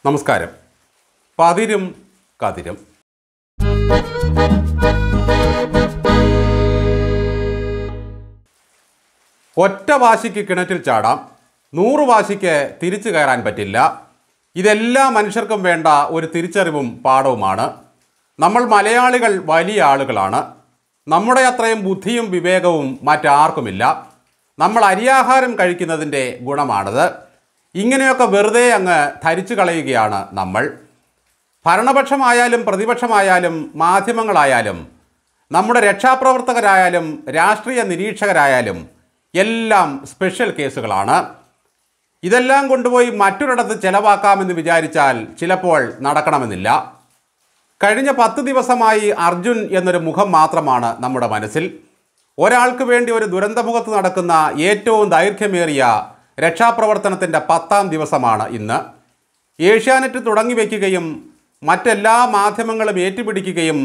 നമസ്കാരം. പതിരും കതിരും. ഒറ്റ വാശിക്ക് കിണറ്റിൽ ചാടാം, 100 വാശിക്ക് തിരിച്ചു കയറാൻ പറ്റില്ല. ഇതെല്ലാ മനുഷ്യർക്കും വേണ്ട ഒരു തിരിച്ചറിവും പാഠവുമാണ്. നമ്മൾ മലയാളികൾ വലിയ ആളുകളാണ്. നമ്മുടെ അത്രയും ബുദ്ധിയും വിവേകവും മറ്റാർക്കുമില്ല. നമ്മൾ അരിയാഹാരം കഴിക്കുന്നതിൻ്റെ ഗുണമാണത്. ഇങ്ങനെയൊക്കെ വെറുതെ അങ്ങ് ധരിച്ചു കളയുകയാണ് നമ്മൾ. ഭരണപക്ഷമായാലും പ്രതിപക്ഷമായാലും മാധ്യമങ്ങളായാലും നമ്മുടെ രക്ഷാപ്രവർത്തകരായാലും രാഷ്ട്രീയ നിരീക്ഷകരായാലും എല്ലാം സ്പെഷ്യൽ കേസുകളാണ്. ഇതെല്ലാം കൊണ്ടുപോയി മറ്റൊരിടത്ത് ചെലവാക്കാമെന്ന് വിചാരിച്ചാൽ ചിലപ്പോൾ നടക്കണമെന്നില്ല. കഴിഞ്ഞ 10 ദിവസമായി അർജുൻ എന്നൊരു മുഖം മാത്രമാണ് നമ്മുടെ മനസ്സിൽ. ഒരാൾക്ക് വേണ്ടി ഒരു ദുരന്തമുഖത്ത് നടക്കുന്ന ഏറ്റവും ദൈർഘ്യമേറിയ രക്ഷാപ്രവർത്തനത്തിൻ്റെ 10ാം ദിവസമാണ് ഇന്ന്. ഏഷ്യാനെറ്റ് തുടങ്ങി വയ്ക്കുകയും മറ്റെല്ലാ മാധ്യമങ്ങളും ഏറ്റുപിടിക്കുകയും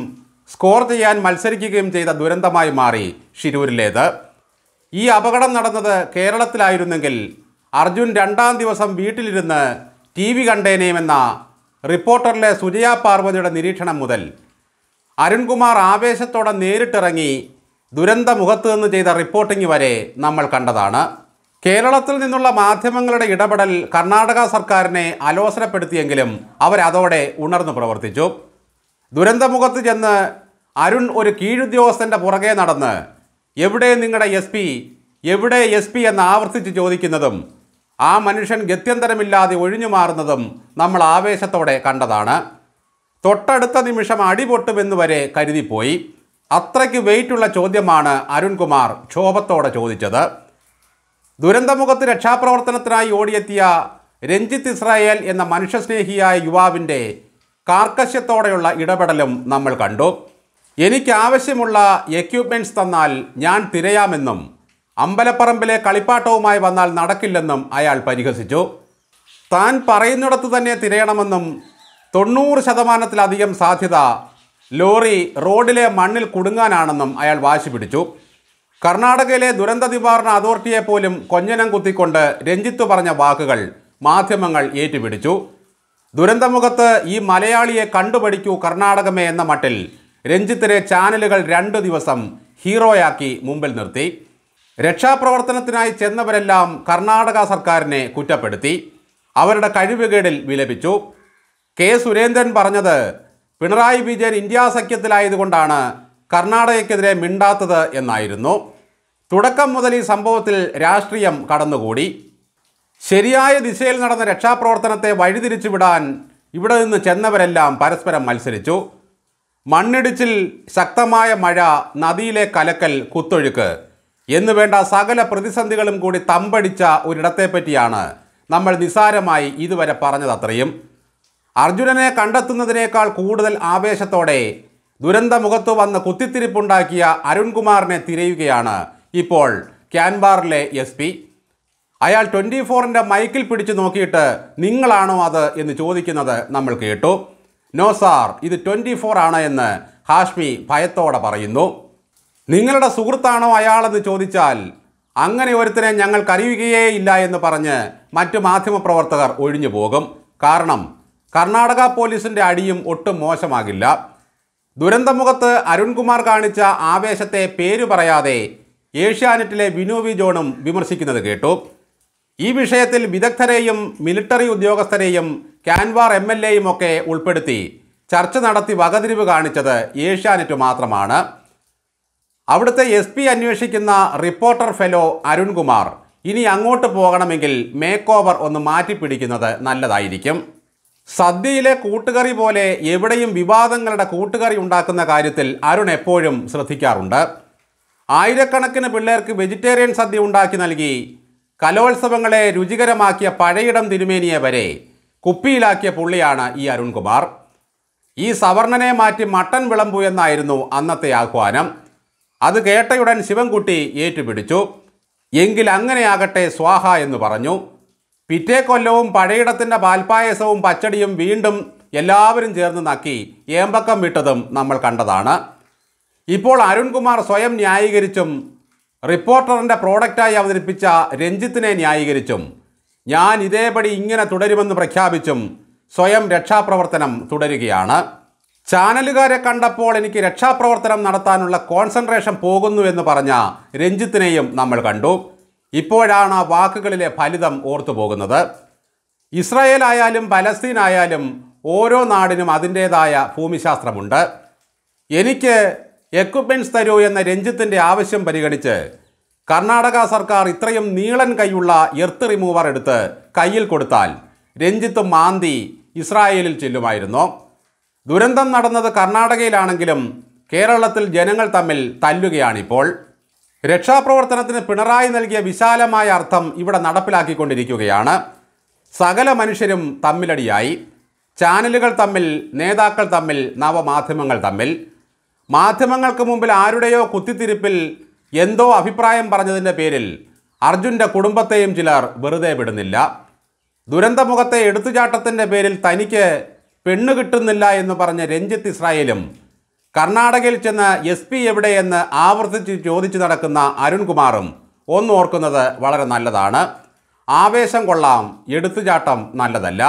സ്കോർ ചെയ്യാൻ മത്സരിക്കുകയും ചെയ്ത ദുരന്തമായി മാറി ശിരൂരിലേത്. ഈ അപകടം നടന്നത് കേരളത്തിലായിരുന്നെങ്കിൽ അർജുൻ 2ാം ദിവസം വീട്ടിലിരുന്ന് TV കണ്ടേനേമെന്ന റിപ്പോർട്ടറിലെ സുജയ പാർവതിയുടെ നിരീക്ഷണം മുതൽ അരുൺകുമാർ ആവേശത്തോടെ നേരിട്ടിറങ്ങി ദുരന്ത മുഖത്ത് നിന്ന് ചെയ്ത റിപ്പോർട്ടിംഗ് വരെ നമ്മൾ കണ്ടതാണ്. കേരളത്തിൽ നിന്നുള്ള മാധ്യമങ്ങളുടെ ഇടപെടൽ കർണാടക സർക്കാരിനെ അലോസരപ്പെടുത്തിയെങ്കിലും അവരതോടെ ഉണർന്നു പ്രവർത്തിച്ചു. ദുരന്തമുഖത്ത് ചെന്ന് അരുൺ ഒരു കീഴുദ്യോഗസ്ഥൻ്റെ പുറകെ നടന്ന് എവിടെ നിങ്ങളുടെ എവിടെ SP എന്ന് ആവർത്തിച്ച് ചോദിക്കുന്നതും ആ മനുഷ്യൻ ഗത്യന്തരമില്ലാതെ ഒഴിഞ്ഞു മാറുന്നതും നമ്മൾ ആവേശത്തോടെ കണ്ടതാണ്. തൊട്ടടുത്ത നിമിഷം അടിപൊട്ടുമെന്ന് വരെ കരുതിപ്പോയി. അത്രയ്ക്ക് വെയിറ്റുള്ള ചോദ്യമാണ് അരുൺകുമാർ ക്ഷോഭത്തോടെ ചോദിച്ചത്. ദുരന്തമുഖത്ത് രക്ഷാപ്രവർത്തനത്തിനായി ഓടിയെത്തിയ രഞ്ജിത്ത് ഇസ്രായേൽ എന്ന മനുഷ്യസ്നേഹിയായ യുവാവിൻ്റെ കാർക്കശ്യത്തോടെയുള്ള ഇടപെടലും നമ്മൾ കണ്ടു. എനിക്കാവശ്യമുള്ള എക്യുപ്മെൻറ്റ്സ് തന്നാൽ ഞാൻ തിരയാമെന്നും അമ്പലപ്പറമ്പിലെ കളിപ്പാട്ടവുമായി വന്നാൽ നടക്കില്ലെന്നും അയാൾ പരിഹസിച്ചു. താൻ പറയുന്നിടത്ത് തന്നെ തിരയണമെന്നും 90% സാധ്യത ലോറി റോഡിലെ മണ്ണിൽ കുടുങ്ങാനാണെന്നും അയാൾ വാശി പിടിച്ചു. കർണാടകയിലെ ദുരന്ത നിവാരണ അതോറിറ്റിയെ പോലും കൊഞ്ഞനം കുത്തിക്കൊണ്ട് രഞ്ജിത്ത് പറഞ്ഞ വാക്കുകൾ മാധ്യമങ്ങൾ ഏറ്റുപിടിച്ചു. ദുരന്തമുഖത്ത് ഈ മലയാളിയെ കണ്ടുപഠിക്കൂ കർണാടകമേ എന്ന മട്ടിൽ രഞ്ജിത്തിനെ ചാനലുകൾ 2 ദിവസം ഹീറോയാക്കി മുമ്പിൽ നിർത്തി. രക്ഷാപ്രവർത്തനത്തിനായി ചെന്നവരെല്ലാം കർണാടക സർക്കാരിനെ കുറ്റപ്പെടുത്തി. അവരുടെ കഴിവുകേടിൽ വിലപിച്ചു. കെ സുരേന്ദ്രൻ പറഞ്ഞത് പിണറായി വിജയൻ ഇന്ത്യാ സഖ്യത്തിലായതുകൊണ്ടാണ് കർണാടകയ്ക്കെതിരെ മിണ്ടാത്തത് എന്നായിരുന്നു. തുടക്കം മുതൽ ഈ സംഭവത്തിൽ രാഷ്ട്രീയം കടന്നുകൂടി. ശരിയായ ദിശയിൽ നടന്ന രക്ഷാപ്രവർത്തനത്തെ വഴിതിരിച്ചു വിടാൻ ഇവിടെ നിന്ന് ചെന്നവരെല്ലാം പരസ്പരം മത്സരിച്ചു. മണ്ണിടിച്ചിൽ, ശക്തമായ മഴ, നദിയിലെ കലക്കൽ, കുത്തൊഴുക്ക് എന്നുവേണ്ട സകല പ്രതിസന്ധികളും കൂടി തമ്പടിച്ച ഒരിടത്തെപ്പറ്റിയാണ് നമ്മൾ നിസാരമായി ഇതുവരെ പറഞ്ഞതത്രയും. അർജുനനെ കണ്ടെത്തുന്നതിനേക്കാൾ കൂടുതൽ ആവേശത്തോടെ ദുരന്തമുഖത്ത് വന്ന് കുത്തിത്തിരിപ്പുണ്ടാക്കിയ അരുൺകുമാറിനെ തിരയുകയാണ് ഇപ്പോൾ ക്യാൻബാറിലെ SP. അയാൾ 24ൻ്റെ മൈക്കിൽ പിടിച്ചു നോക്കിയിട്ട് നിങ്ങളാണോ അത് എന്ന് ചോദിക്കുന്നത് നമ്മൾ കേട്ടു. നോ സാർ, ഇത് 24 ആണ് എന്ന് ഹാഷ്മി ഭയത്തോടെ പറയുന്നു. നിങ്ങളുടെ സുഹൃത്താണോ അയാളെന്ന് ചോദിച്ചാൽ അങ്ങനെ ഒരുത്തനെ ഞങ്ങൾക്കറിയുകയേ ഇല്ല എന്ന് പറഞ്ഞ് മറ്റു മാധ്യമപ്രവർത്തകർ ഒഴിഞ്ഞു പോകും. കാരണം കർണാടക പോലീസിൻ്റെ അടിയും ഒട്ടും മോശമാകില്ല. ദുരന്തമുഖത്ത് അരുൺകുമാർ കാണിച്ച ആവേശത്തെ പേര് പറയാതെ ഏഷ്യാനെറ്റിലെ വിനു വി ജോണും വിമർശിക്കുന്നത് കേട്ടു. ഈ വിഷയത്തിൽ വിദഗ്ധരെയും മിലിറ്ററി ഉദ്യോഗസ്ഥരെയും ക്യാൻവാർ MLAയും ഒക്കെ ഉൾപ്പെടുത്തി ചർച്ച നടത്തി വകതിരിവ് കാണിച്ചത് ഏഷ്യാനെറ്റ് മാത്രമാണ്. അവിടുത്തെ SP അന്വേഷിക്കുന്ന റിപ്പോർട്ടർ ഫെലോ അരുൺകുമാർ ഇനി അങ്ങോട്ട് പോകണമെങ്കിൽ മേക്ക് ഓവർ ഒന്ന് മാറ്റിപ്പിടിക്കുന്നത് നല്ലതായിരിക്കും. സദ്യയിലെ കൂട്ടുകറി പോലെ എവിടെയും വിവാദങ്ങളുടെ കൂട്ടുകറി ഉണ്ടാക്കുന്ന കാര്യത്തിൽ അരുൺ എപ്പോഴും ശ്രദ്ധിക്കാറുണ്ട്. ആയിരക്കണക്കിന് പിള്ളേർക്ക് വെജിറ്റേറിയൻ സദ്യ ഉണ്ടാക്കി നൽകി കലോത്സവങ്ങളെ രുചികരമാക്കിയ പഴയിടം തിരുമേനിയെ വരെ കുപ്പിയിലാക്കിയ പുള്ളിയാണ് ഈ അരുൺകുമാർ. ഈ സവർണനെ മാറ്റി മട്ടൻ വിളമ്പു എന്നായിരുന്നു അന്നത്തെ ആഹ്വാനം. അത് കേട്ടയുടൻ ശിവൻകുട്ടി ഏറ്റുപിടിച്ചു. എങ്കിൽ അങ്ങനെയാകട്ടെ സ്വാഹ എന്ന് പറഞ്ഞു. പിറ്റേ കൊല്ലവും പഴയിടത്തിൻ്റെ പാൽപ്പായസവും പച്ചടിയും വീണ്ടും എല്ലാവരും ചേർന്ന് നക്കി ഏമ്പക്കം വിട്ടതും നമ്മൾ കണ്ടതാണ്. ഇപ്പോൾ അരുൺകുമാർ സ്വയം ന്യായീകരിച്ചും റിപ്പോർട്ടറിൻ്റെ പ്രോഡക്റ്റായി അവതരിപ്പിച്ച രഞ്ജിത്തിനെ ന്യായീകരിച്ചും ഞാൻ ഇതേപടി ഇങ്ങനെ തുടരുമെന്ന് പ്രഖ്യാപിച്ചും സ്വയം രക്ഷാപ്രവർത്തനം തുടരുകയാണ്. ചാനലുകാരെ കണ്ടപ്പോൾ എനിക്ക് രക്ഷാപ്രവർത്തനം നടത്താനുള്ള കോൺസെൻട്രേഷൻ പോകുന്നു എന്ന് പറഞ്ഞ രഞ്ജിത്തിനെയും നമ്മൾ കണ്ടു. ഇപ്പോഴാണ് ആ വാക്കുകളിലെ ഫലിതം ഓർത്തുപോകുന്നത്. ഇസ്രായേൽ ആയാലും പലസ്തീൻ ആയാലും ഓരോ നാടിനും അതിൻ്റേതായ ഭൂമിശാസ്ത്രമുണ്ട്. എനിക്ക് എക്വിപ്മെൻറ്റ്സ് തരൂ എന്ന രഞ്ജിത്തിൻ്റെ ആവശ്യം പരിഗണിച്ച് കർണാടക സർക്കാർ ഇത്രയും നീളൻ കൈയുള്ള എർത്ത് റിമൂവർ എടുത്ത് കയ്യിൽ കൊടുത്താൽ രഞ്ജിത്ത് മാന്തി ഇസ്രായേലിൽ ചെല്ലുമായിരുന്നു. ദുരന്തം നടന്നത് കർണാടകയിലാണെങ്കിലും കേരളത്തിൽ ജനങ്ങൾ തമ്മിൽ തല്ലുകയാണിപ്പോൾ. രക്ഷാപ്രവർത്തനത്തിന് പിണറായി നൽകിയ വിശാലമായ അർത്ഥം ഇവിടെ നടപ്പിലാക്കിക്കൊണ്ടിരിക്കുകയാണ്. സകല മനുഷ്യരും തമ്മിലടിയായി. ചാനലുകൾ തമ്മിൽ, നേതാക്കൾ തമ്മിൽ, നവമാധ്യമങ്ങൾ തമ്മിൽ. മാധ്യമങ്ങൾക്ക് മുമ്പിൽ ആരുടെയോ കുത്തിത്തിരിപ്പിൽ എന്തോ അഭിപ്രായം പറഞ്ഞതിൻ്റെ പേരിൽ അർജുൻ്റെ കുടുംബത്തെയും ചിലർ വെറുതെ വിടുന്നില്ല. ദുരന്തമുഖത്തെ എടുത്തുചാട്ടത്തിൻ്റെ പേരിൽ തനിക്ക് പെണ്ണ് കിട്ടുന്നില്ല എന്ന് പറഞ്ഞ രഞ്ജിത്ത് ഇസ്രായേലും കർണാടകയിൽ ചെന്ന് SP എവിടെയെന്ന് ആവർത്തിച്ച് ചോദിച്ചു നടക്കുന്ന അരുൺകുമാറും ഒന്നോർക്കുന്നത് വളരെ നല്ലതാണ്. ആവേശം കൊള്ളാം, എടുത്തുചാട്ടം നല്ലതല്ല.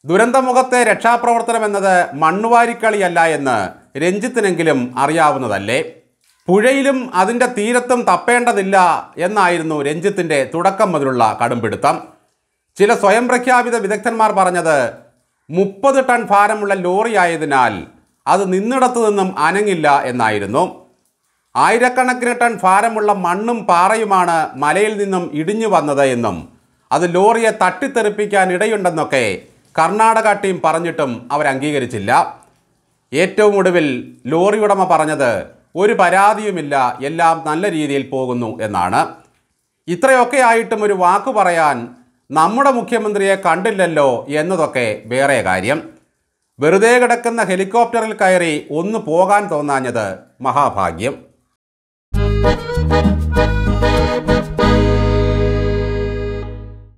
ദുരന്തമുഖത്തെ രക്ഷാപ്രവർത്തനം എന്നത് മണ്ണുവാരിക്കളിയല്ല എന്ന് രഞ്ജിത്തിനെങ്കിലും അറിയാവുന്നതല്ലേ. പുഴയിലും അതിൻ്റെ തീരത്തും തപ്പേണ്ടതില്ല എന്നായിരുന്നു രഞ്ജിത്തിൻ്റെ തുടക്കം മുതലുള്ള കടുംപിടുത്തം. ചില സ്വയം പ്രഖ്യാപിത വിദഗ്ധന്മാർ പറഞ്ഞത് 30 ടൺ ഭാരമുള്ള ലോറി ആയതിനാൽ അത് നിന്നിടത്തു നിന്നും അനങ്ങില്ല എന്നായിരുന്നു. ആയിരക്കണക്കിന് ടൺ ഭാരമുള്ള മണ്ണും പാറയുമാണ് മലയിൽ നിന്നും ഇടിഞ്ഞു വന്നത് എന്നും അത് ലോറിയെ തട്ടിത്തെറിപ്പിക്കാൻ ഇടയുണ്ടെന്നൊക്കെ കർണാടക ടീം പറഞ്ഞിട്ടും അവർ അംഗീകരിച്ചില്ല. ഏറ്റവും ഒടുവിൽ ലോറി ഉടമ പറഞ്ഞത് ഒരു പരാതിയുമില്ല, എല്ലാം നല്ല രീതിയിൽ പോകുന്നു എന്നാണ്. ഇത്രയൊക്കെ ആയിട്ടും ഒരു വാക്ക് പറയാൻ നമ്മുടെ മുഖ്യമന്ത്രിയെ കണ്ടില്ലല്ലോ എന്നതൊക്കെ വേറെ കാര്യം. വെറുതെ കിടക്കുന്ന ഹെലികോപ്റ്ററിൽ കയറി ഒന്ന് പോകാൻ തോന്നാഞ്ഞത് മഹാഭാഗ്യം.